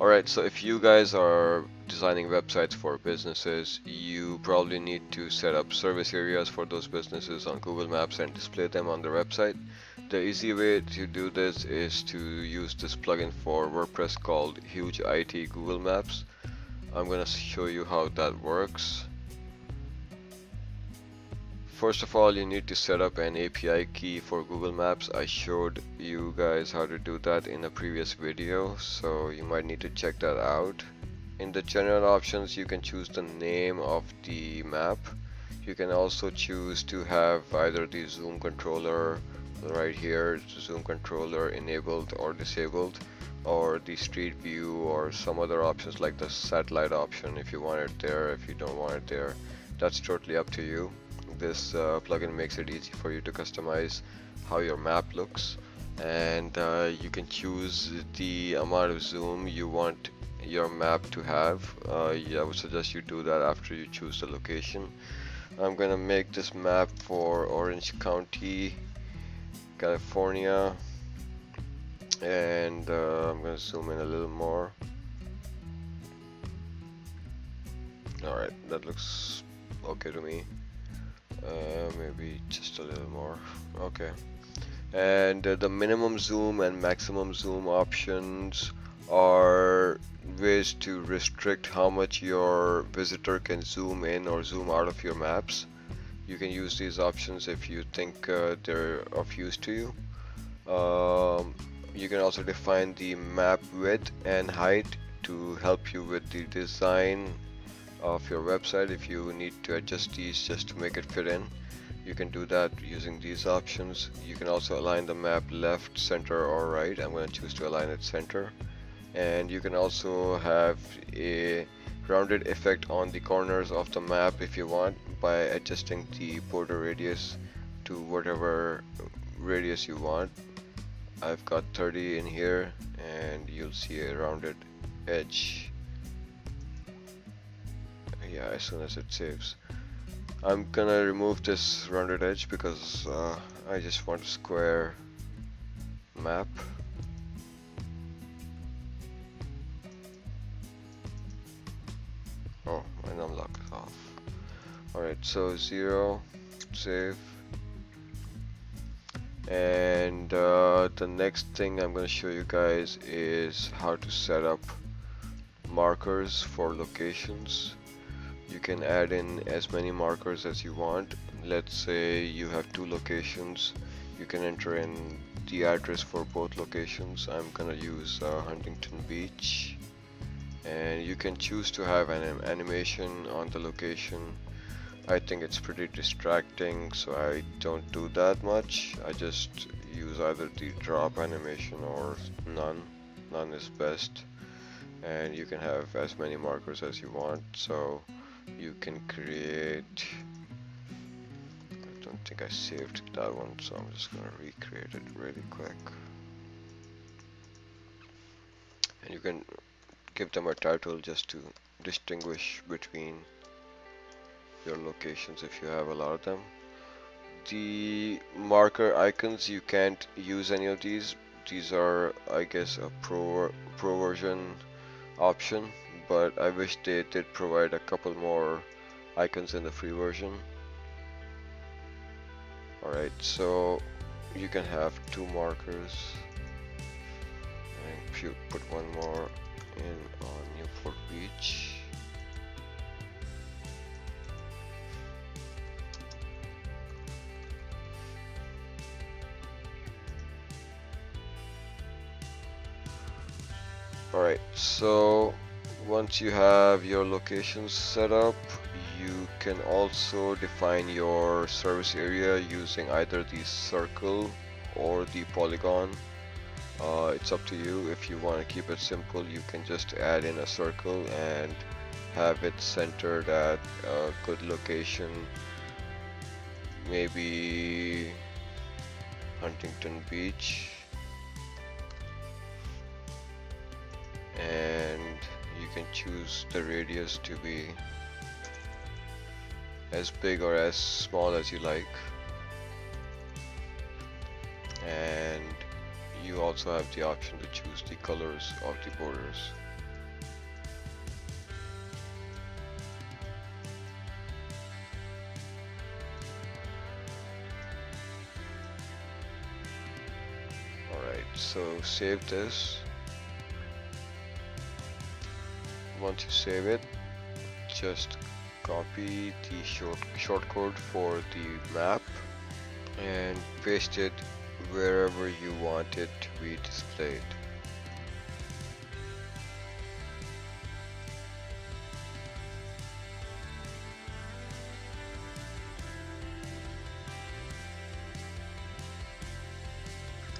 Alright, so if you guys are designing websites for businesses, you probably need to set up service areas for those businesses on Google Maps and display them on the website. The easy way to do this is to use this plugin for WordPress called Huge IT Google Maps. I'm gonna show you how that works. First of all, you need to set up an API key for Google Maps. I showed you guys how to do that in a previous video, so you might need to check that out. In the general options, you can choose the name of the map. You can also choose to have either the zoom controller right here, zoom controller enabled or disabled, or the street view, or some other options like the satellite option if you want it there. If you don't want it there, that's totally up to you. This plugin makes it easy for you to customize how your map looks, and you can choose the amount of zoom you want your map to have. Yeah, I would suggest you do that after you choose the location. I'm gonna make this map for Orange County, California, and I'm gonna zoom in a little more. Alright, that looks okay to me. Maybe just a little more. Okay. And the minimum zoom and maximum zoom options are ways to restrict how much your visitor can zoom in or zoom out of your maps. You can use these options if you think they're of use to you. You can also define the map width and height to help you with the design of your website. If you need to adjust these just to make it fit in, you can do that using these options. You can also align the map left, center, or right. I'm going to choose to align it center. And you can also have a rounded effect on the corners of the map if you want, by adjusting the border radius to whatever radius you want. I've got 30 in here, and you'll see a rounded edge. Yeah, as soon as it saves. I'm gonna remove this rounded edge because I just want a square map. Oh, my numlock is off. Alright, so 0, save. And the next thing I'm gonna show you guys is how to set up markers for locations. You can add in as many markers as you want. Let's say you have 2 locations. You can enter in the address for both locations. I'm gonna use Huntington Beach, and you can choose to have an animation on the location. I think it's pretty distracting, so I don't do that much. I just use either the drop animation or none. None is best. And you can have as many markers as you want, so you can create. I don't think I saved that one, so I'm just gonna recreate it really quick. And you can give them a title just to distinguish between your locations if you have a lot of them. The marker icons, you can't use any of these. These are, I guess, a pro version option, but I wish they did provide a couple more icons in the free version. Alright, so you can have 2 markers, and if you put one more in on Newport Beach. Alright, so once you have your locations set up, you can also define your service area using either the circle or the polygon. It's up to you. If you want to keep it simple, you can just add in a circle and have it centered at a good location, maybe Huntington Beach. And you can choose the radius to be as big or as small as you like, and you also have the option to choose the colors of the borders. So save this. Once you save it, just copy the shortcode for the map and paste it wherever you want it to be displayed.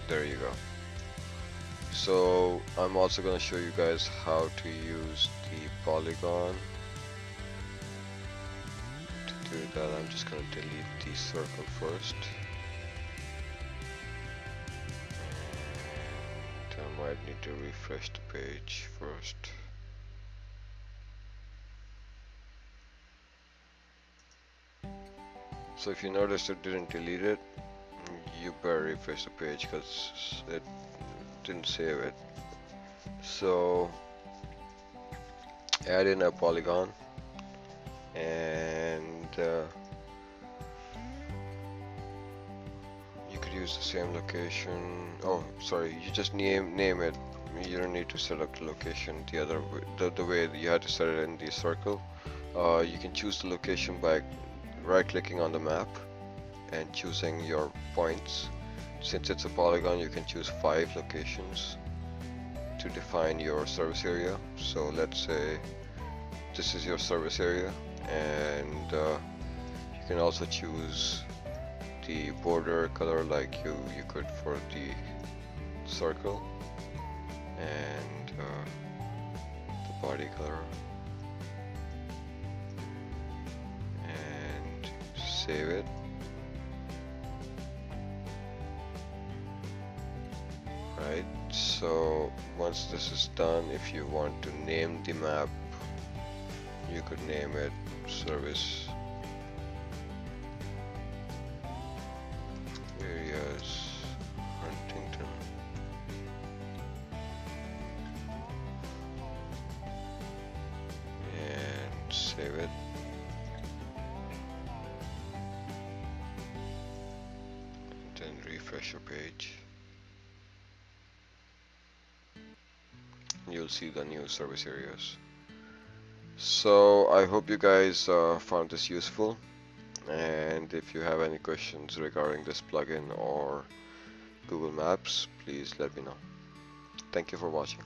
There you go. So I'm also going to show you guys how to use the polygon. To do that, I'm just going to delete the circle first. And I might need to refresh the page first. So if you noticed it didn't delete it, you better refresh the page because it didn't save it. So add in a polygon and you could use the same location. Oh, sorry, you just name it. You don't need to select the location the other way, the way you had to set it in the circle. You can choose the location by right clicking on the map and choosing your points. Since it's a polygon, you can choose 5 locations to define your service area. So let's say this is your service area, and you can also choose the border color like you could for the circle, and the body color, and save it. Right, so once this is done, if you want to name the map, you could name it service areas Huntington. And save it. And then refresh your page. You'll see the new service areas. So I hope you guys found this useful, and if you have any questions regarding this plugin or Google Maps, please let me know. Thank you for watching.